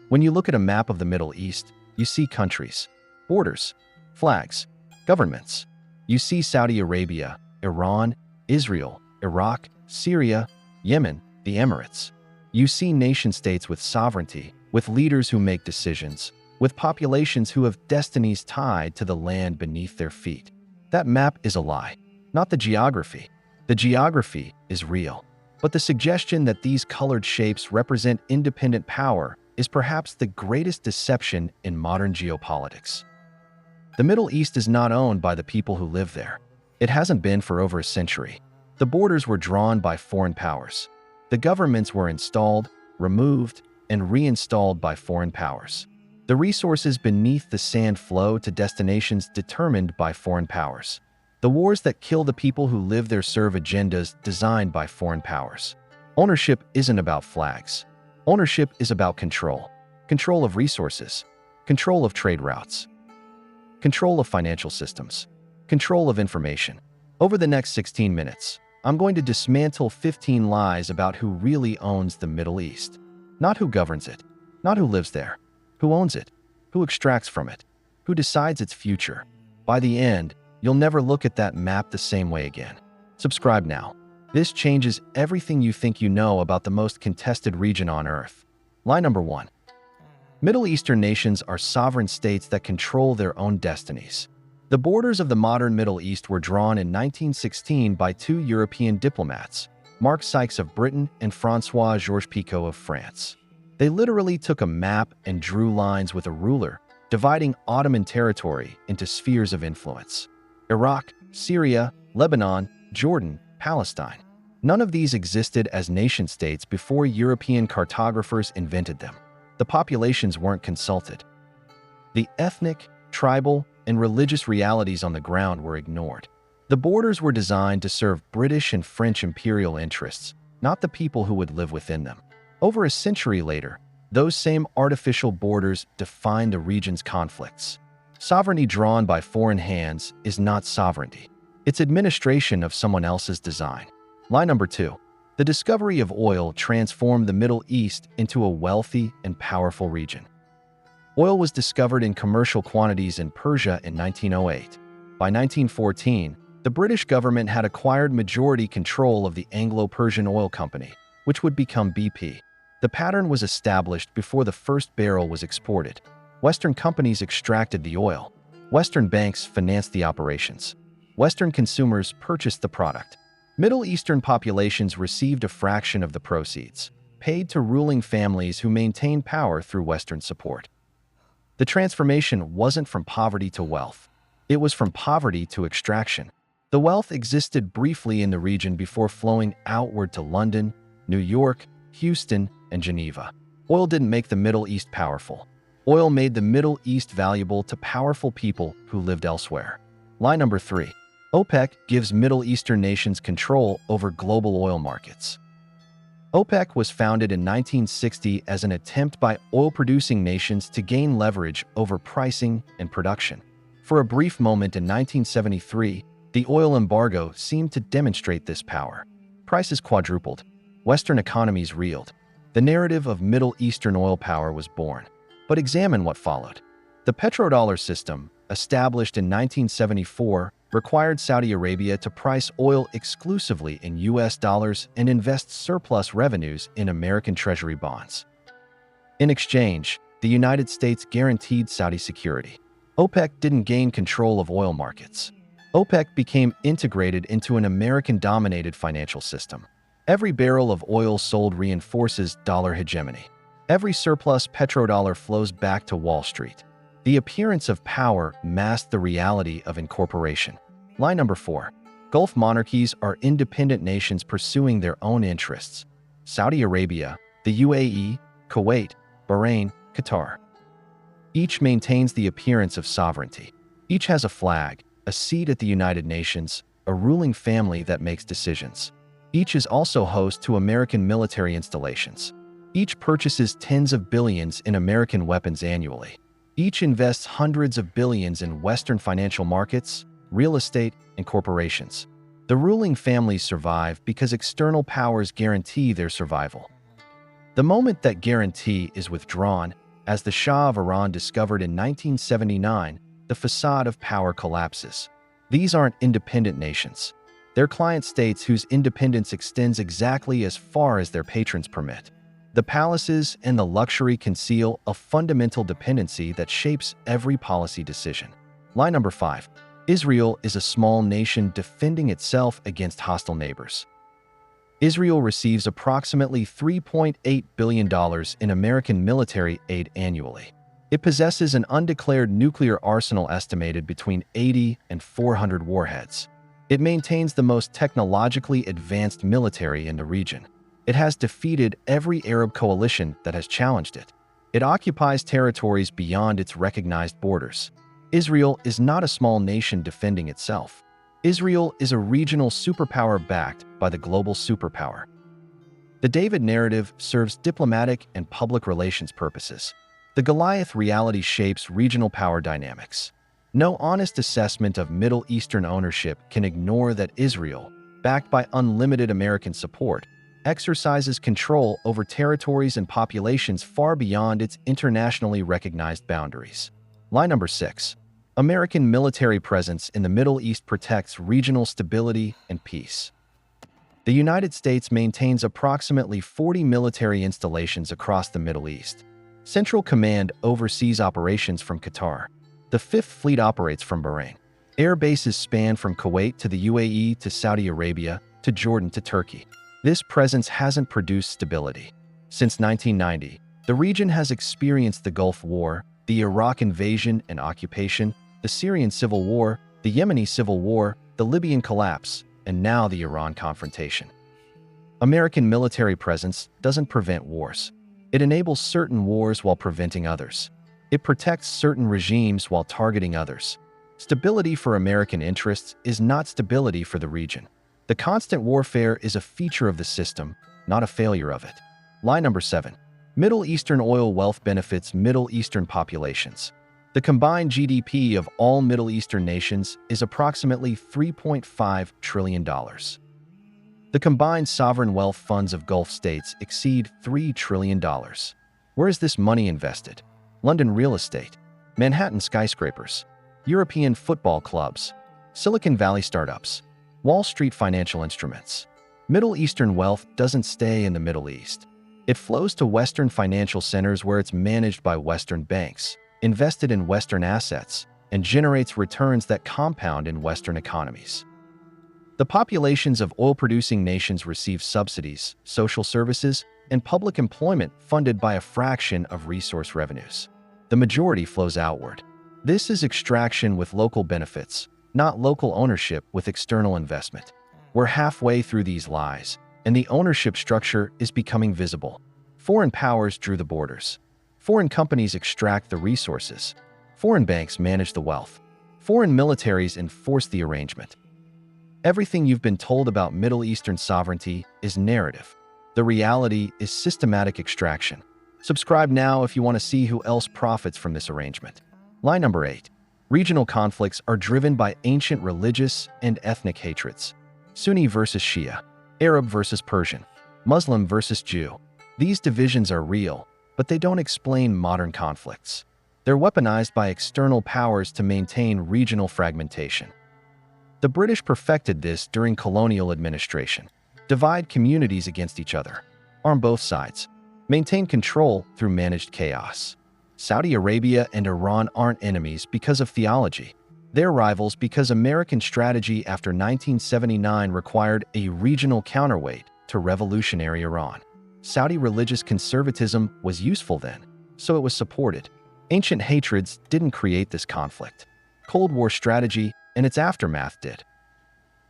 When you look at a map of the Middle East, you see countries, borders, flags, governments. You see Saudi Arabia, Iran, Israel, Iraq, Syria, Yemen, the Emirates. You see nation-states with sovereignty, with leaders who make decisions, with populations who have destinies tied to the land beneath their feet. That map is a lie, not the geography. The geography is real. But the suggestion that these colored shapes represent independent power is perhaps the greatest deception in modern geopolitics. The Middle East is not owned by the people who live there. It hasn't been for over a century. The borders were drawn by foreign powers. The governments were installed, removed, and reinstalled by foreign powers. The resources beneath the sand flow to destinations determined by foreign powers. The wars that kill the people who live there serve agendas designed by foreign powers. Ownership isn't about flags. Ownership is about control. Control of resources. Control of trade routes. Control of financial systems. Control of information. Over the next 16 minutes, I'm going to dismantle 15 lies about who really owns the Middle East. Not who governs it. Not who lives there. Who owns it. Who extracts from it. Who decides its future. By the end, you'll never look at that map the same way again. Subscribe now. This changes everything you think you know about the most contested region on Earth. Lie number 1. Middle Eastern nations are sovereign states that control their own destinies. The borders of the modern Middle East were drawn in 1916 by two European diplomats, Marc Sykes of Britain and François-Georges Picot of France. They literally took a map and drew lines with a ruler, dividing Ottoman territory into spheres of influence. Iraq, Syria, Lebanon, Jordan, Palestine. None of these existed as nation-states before European cartographers invented them. The populations weren't consulted. The ethnic, tribal, and religious realities on the ground were ignored. The borders were designed to serve British and French imperial interests, not the people who would live within them. Over a century later, those same artificial borders defined the region's conflicts. Sovereignty drawn by foreign hands is not sovereignty. It's administration of someone else's design. Lie number 2. The discovery of oil transformed the Middle East into a wealthy and powerful region. Oil was discovered in commercial quantities in Persia in 1908. By 1914, the British government had acquired majority control of the Anglo-Persian Oil Company, which would become BP. The pattern was established before the first barrel was exported. Western companies extracted the oil. Western banks financed the operations. Western consumers purchased the product. Middle Eastern populations received a fraction of the proceeds, paid to ruling families who maintained power through Western support. The transformation wasn't from poverty to wealth. It was from poverty to extraction. The wealth existed briefly in the region before flowing outward to London, New York, Houston, and Geneva. Oil didn't make the Middle East powerful. Oil made the Middle East valuable to powerful people who lived elsewhere. Lie number 3. OPEC gives Middle Eastern nations control over global oil markets. OPEC was founded in 1960 as an attempt by oil-producing nations to gain leverage over pricing and production. For a brief moment in 1973, the oil embargo seemed to demonstrate this power. Prices quadrupled. Western economies reeled. The narrative of Middle Eastern oil power was born. But examine what followed. The Petrodollar system, established in 1974, required Saudi Arabia to price oil exclusively in US dollars and invest surplus revenues in American Treasury bonds. In exchange, the United States guaranteed Saudi security. OPEC didn't gain control of oil markets. OPEC became integrated into an American-dominated financial system. Every barrel of oil sold reinforces dollar hegemony. Every surplus petrodollar flows back to Wall Street. The appearance of power masked the reality of incorporation. Lie number 4. Gulf monarchies are independent nations pursuing their own interests. Saudi Arabia, the UAE, Kuwait, Bahrain, Qatar. Each maintains the appearance of sovereignty. Each has a flag, a seat at the United Nations, a ruling family that makes decisions. Each is also host to American military installations. Each purchases tens of billions in American weapons annually. Each invests hundreds of billions in Western financial markets, real estate, and corporations. The ruling families survive because external powers guarantee their survival. The moment that guarantee is withdrawn, As the Shah of Iran discovered in 1979, the facade of power collapses. These aren't independent nations. They're client states whose independence extends exactly as far as their patrons permit. The palaces and the luxury conceal a fundamental dependency that shapes every policy decision. Line number 5. Israel is a small nation defending itself against hostile neighbors. Israel receives approximately $3.8 billion in American military aid annually. It possesses an undeclared nuclear arsenal estimated between 80 and 400 warheads. It maintains the most technologically advanced military in the region. It has defeated every Arab coalition that has challenged it. It occupies territories beyond its recognized borders. Israel is not a small nation defending itself. Israel is a regional superpower backed by the global superpower. The David narrative serves diplomatic and public relations purposes. The Goliath reality shapes regional power dynamics. No honest assessment of Middle Eastern ownership can ignore that Israel, backed by unlimited American support, exercises control over territories and populations far beyond its internationally recognized boundaries. Line number 6. American military presence in the Middle East protects regional stability and peace. The United States maintains approximately 40 military installations across the Middle East. Central Command oversees operations from Qatar. The Fifth Fleet operates from Bahrain. Air bases span from Kuwait to the UAE to Saudi Arabia to Jordan to Turkey. This presence hasn't produced stability. Since 1990, the region has experienced the Gulf War, the Iraq invasion and occupation, the Syrian civil war, the Yemeni civil war, the Libyan collapse, and now the Iran confrontation. American military presence doesn't prevent wars. It enables certain wars while preventing others. It protects certain regimes while targeting others. Stability for American interests is not stability for the region. The constant warfare is a feature of the system, not a failure of it. Line number 7. Middle Eastern oil wealth benefits Middle Eastern populations. The combined GDP of all Middle Eastern nations is approximately $3.5 trillion. The combined sovereign wealth funds of Gulf states exceed $3 trillion. Where is this money invested? London real estate, Manhattan skyscrapers, European football clubs, Silicon Valley startups, Wall Street financial instruments. Middle Eastern wealth doesn't stay in the Middle East. It flows to Western financial centers where it's managed by Western banks, invested in Western assets, and generates returns that compound in Western economies. The populations of oil-producing nations receive subsidies, social services, and public employment funded by a fraction of resource revenues. The majority flows outward. This is extraction with local benefits, not local ownership with external investment. We're halfway through these lies, and the ownership structure is becoming visible. Foreign powers drew the borders. Foreign companies extract the resources. Foreign banks manage the wealth. Foreign militaries enforce the arrangement. Everything you've been told about Middle Eastern sovereignty is narrative. The reality is systematic extraction. Subscribe now if you want to see who else profits from this arrangement. Line number 8. Regional conflicts are driven by ancient religious and ethnic hatreds. Sunni versus Shia, Arab versus Persian, Muslim versus Jew. These divisions are real, but they don't explain modern conflicts. They're weaponized by external powers to maintain regional fragmentation. The British perfected this during colonial administration. Divide communities against each other. Arm both sides. Maintain control through managed chaos. Saudi Arabia and Iran aren't enemies because of theology. They're rivals because American strategy after 1979 required a regional counterweight to revolutionary Iran. Saudi religious conservatism was useful then, so it was supported. Ancient hatreds didn't create this conflict. Cold War strategy and its aftermath did.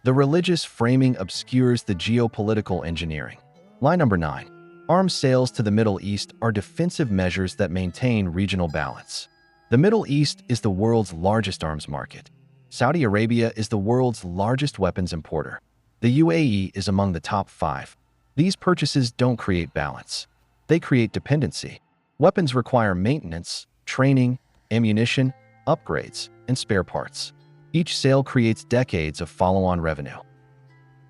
The religious framing obscures the geopolitical engineering. Line number 9. Arms sales to the Middle East are defensive measures that maintain regional balance. The Middle East is the world's largest arms market. Saudi Arabia is the world's largest weapons importer. The UAE is among the top 5. These purchases don't create balance. They create dependency. Weapons require maintenance, training, ammunition, upgrades, and spare parts. Each sale creates decades of follow-on revenue.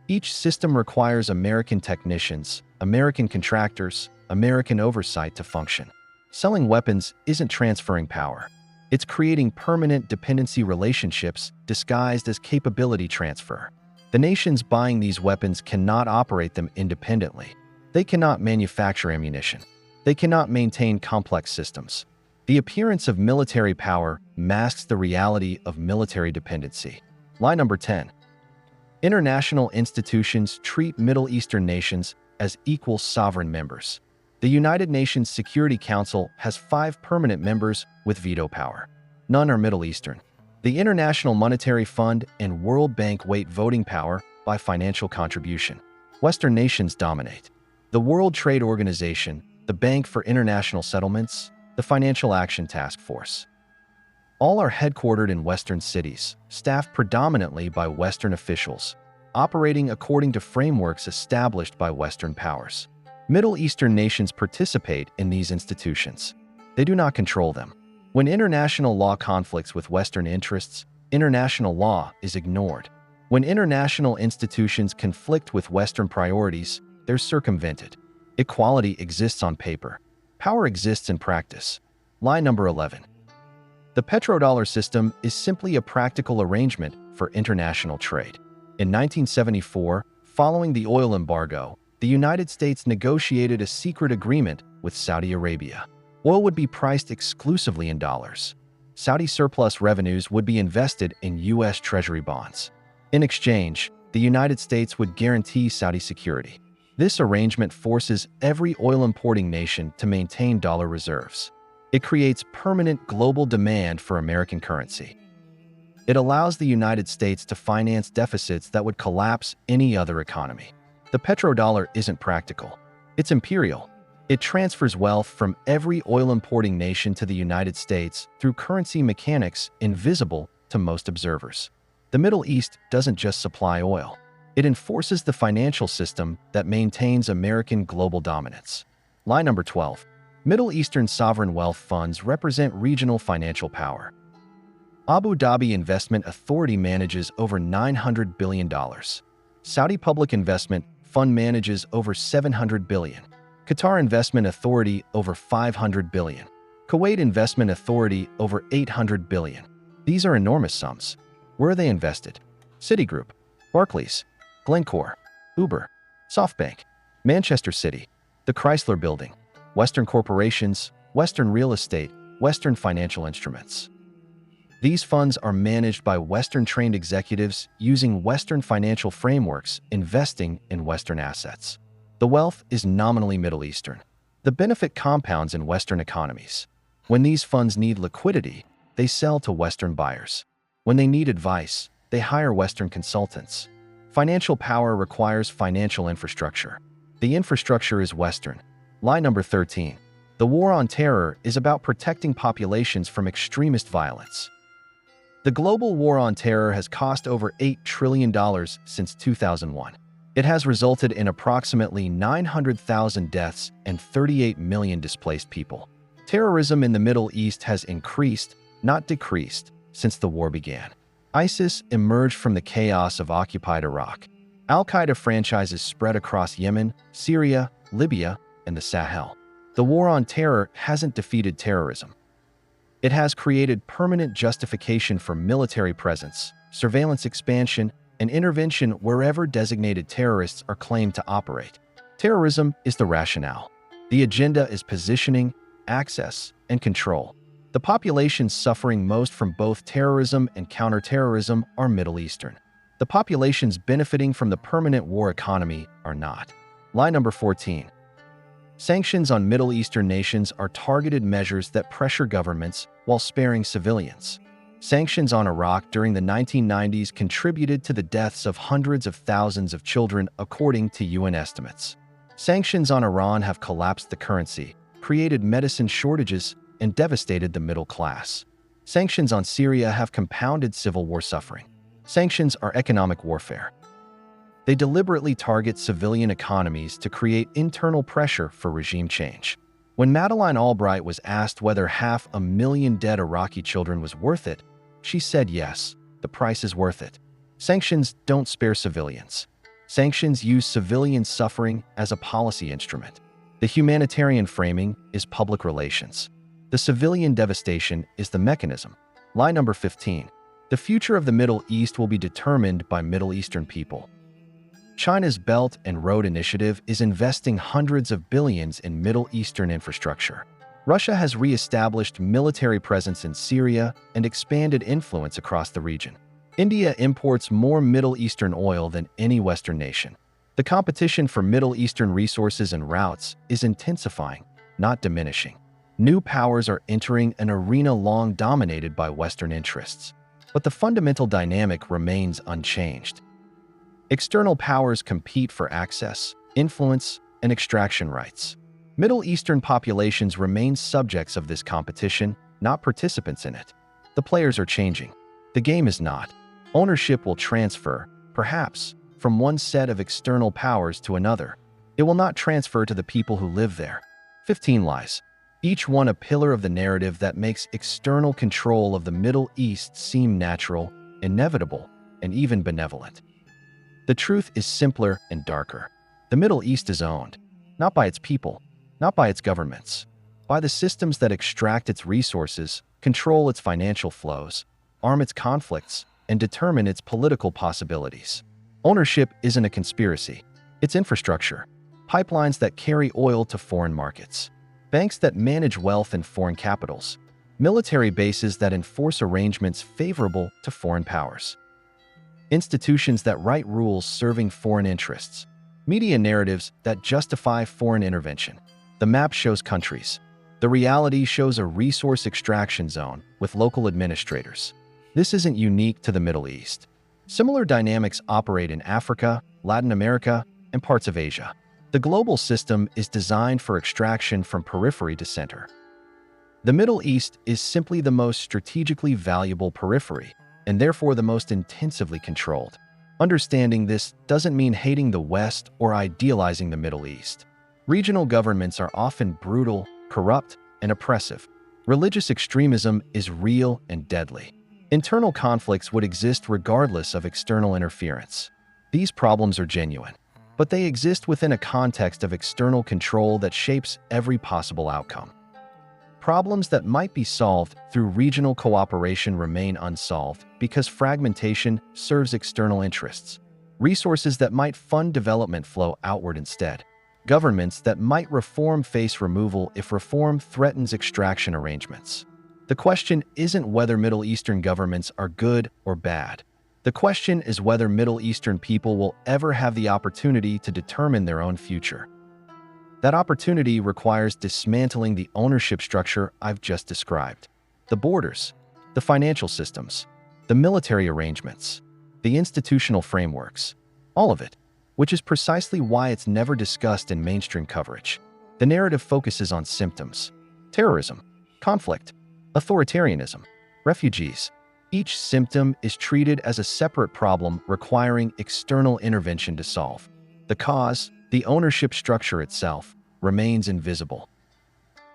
Each system requires American technicians, American contractors, American oversight to function. Selling weapons isn't transferring power. It's creating permanent dependency relationships disguised as capability transfer. The nations buying these weapons cannot operate them independently. They cannot manufacture ammunition. They cannot maintain complex systems. The appearance of military power masks the reality of military dependency. Lie number 10. International institutions treat Middle Eastern nations as equal sovereign members. The United Nations Security Council has 5 permanent members with veto power. None are Middle Eastern. The International Monetary Fund and World Bank weight voting power by financial contribution. Western nations dominate. The World Trade Organization, the Bank for International Settlements, the Financial Action Task Force. All are headquartered in Western cities, staffed predominantly by Western officials, operating according to frameworks established by Western powers. Middle Eastern nations participate in these institutions. They do not control them. When international law conflicts with Western interests, international law is ignored. When international institutions conflict with Western priorities, they're circumvented. Equality exists on paper. Power exists in practice. Lie number 11. The petrodollar system is simply a practical arrangement for international trade. In 1974, following the oil embargo, the United States negotiated a secret agreement with Saudi Arabia. Oil would be priced exclusively in dollars. Saudi surplus revenues would be invested in U.S. Treasury bonds. In exchange, the United States would guarantee Saudi security. This arrangement forces every oil-importing nation to maintain dollar reserves. It creates permanent global demand for American currency. It allows the United States to finance deficits that would collapse any other economy. The petrodollar isn't practical. It's imperial. It transfers wealth from every oil-importing nation to the United States through currency mechanics invisible to most observers. The Middle East doesn't just supply oil. It enforces the financial system that maintains American global dominance. Lie number 12. Middle Eastern sovereign wealth funds represent regional financial power. Abu Dhabi Investment Authority manages over $900 billion. Saudi Public Investment Fund manages over $700 billion. Qatar Investment Authority over $500 billion. Kuwait Investment Authority over $800 billion. These are enormous sums. Where are they invested? Citigroup, Barclays, Glencore, Uber, SoftBank, Manchester City, the Chrysler Building, Western corporations, Western real estate, Western financial instruments. These funds are managed by Western-trained executives using Western financial frameworks, investing in Western assets. The wealth is nominally Middle Eastern. The benefit compounds in Western economies. When these funds need liquidity, they sell to Western buyers. When they need advice, they hire Western consultants. Financial power requires financial infrastructure. The infrastructure is Western. Lie number 13. The war on terror is about protecting populations from extremist violence. The global war on terror has cost over $8 trillion since 2001. It has resulted in approximately 900,000 deaths and 38 million displaced people. Terrorism in the Middle East has increased, not decreased, since the war began. ISIS emerged from the chaos of occupied Iraq. Al-Qaeda franchises spread across Yemen, Syria, Libya, and the Sahel. The war on terror hasn't defeated terrorism. It has created permanent justification for military presence, surveillance expansion, and intervention wherever designated terrorists are claimed to operate. Terrorism is the rationale. The agenda is positioning, access, and control. The populations suffering most from both terrorism and counterterrorism are Middle Eastern. The populations benefiting from the permanent war economy are not. Lie number 14. Sanctions on Middle Eastern nations are targeted measures that pressure governments while sparing civilians. Sanctions on Iraq during the 1990s contributed to the deaths of hundreds of thousands of children, according to UN estimates. Sanctions on Iran have collapsed the currency, created medicine shortages, and devastated the middle class. Sanctions on Syria have compounded civil war suffering. Sanctions are economic warfare. They deliberately target civilian economies to create internal pressure for regime change. When Madeleine Albright was asked whether 500,000 dead Iraqi children was worth it, she said yes, the price is worth it. Sanctions don't spare civilians. Sanctions use civilian suffering as a policy instrument. The humanitarian framing is public relations. The civilian devastation is the mechanism. Lie number 15. The future of the Middle East will be determined by Middle Eastern people. China's Belt and Road Initiative is investing hundreds of billions in Middle Eastern infrastructure. Russia has re-established military presence in Syria and expanded influence across the region. India imports more Middle Eastern oil than any Western nation. The competition for Middle Eastern resources and routes is intensifying, not diminishing. New powers are entering an arena long dominated by Western interests. But the fundamental dynamic remains unchanged. External powers compete for access, influence, and extraction rights. Middle Eastern populations remain subjects of this competition, not participants in it. The players are changing. The game is not. Ownership will transfer, perhaps, from one set of external powers to another. It will not transfer to the people who live there. 15 lies. Each one a pillar of the narrative that makes external control of the Middle East seem natural, inevitable, and even benevolent. The truth is simpler and darker. The Middle East is owned, not by its people, not by its governments, by the systems that extract its resources, control its financial flows, arm its conflicts, and determine its political possibilities. Ownership isn't a conspiracy. It's infrastructure. Pipelines that carry oil to foreign markets. Banks that manage wealth in foreign capitals. Military bases that enforce arrangements favorable to foreign powers. Institutions that write rules serving foreign interests. Media narratives that justify foreign intervention. The map shows countries. The reality shows a resource extraction zone with local administrators. This isn't unique to the Middle East. Similar dynamics operate in Africa, Latin America, and parts of Asia. The global system is designed for extraction from periphery to center. The Middle East is simply the most strategically valuable periphery, and therefore the most intensively controlled. Understanding this doesn't mean hating the West or idealizing the Middle East. Regional governments are often brutal, corrupt, and oppressive. Religious extremism is real and deadly. Internal conflicts would exist regardless of external interference. These problems are genuine, but they exist within a context of external control that shapes every possible outcome. Problems that might be solved through regional cooperation remain unsolved because fragmentation serves external interests. Resources that might fund development flow outward instead. Governments that might reform face removal if reform threatens extraction arrangements. The question isn't whether Middle Eastern governments are good or bad. The question is whether Middle Eastern people will ever have the opportunity to determine their own future. That opportunity requires dismantling the ownership structure I've just described. The borders, the financial systems, the military arrangements, the institutional frameworks, all of it, which is precisely why it's never discussed in mainstream coverage. The narrative focuses on symptoms: terrorism, conflict, authoritarianism, refugees. Each symptom is treated as a separate problem requiring external intervention to solve. The cause, the ownership structure itself, remains invisible.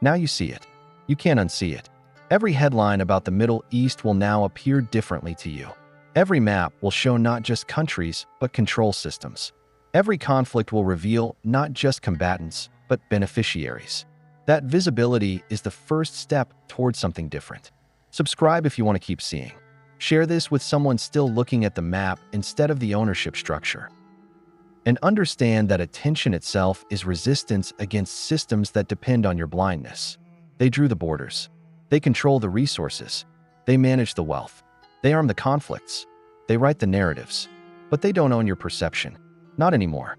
Now you see it. You can't unsee it. Every headline about the Middle East will now appear differently to you. Every map will show not just countries, but control systems. Every conflict will reveal not just combatants, but beneficiaries. That visibility is the first step towards something different. Subscribe if you want to keep seeing. Share this with someone still looking at the map instead of the ownership structure. And understand that attention itself is resistance against systems that depend on your blindness. They drew the borders. They control the resources. They manage the wealth. They arm the conflicts. They write the narratives. But they don't own your perception. Not anymore.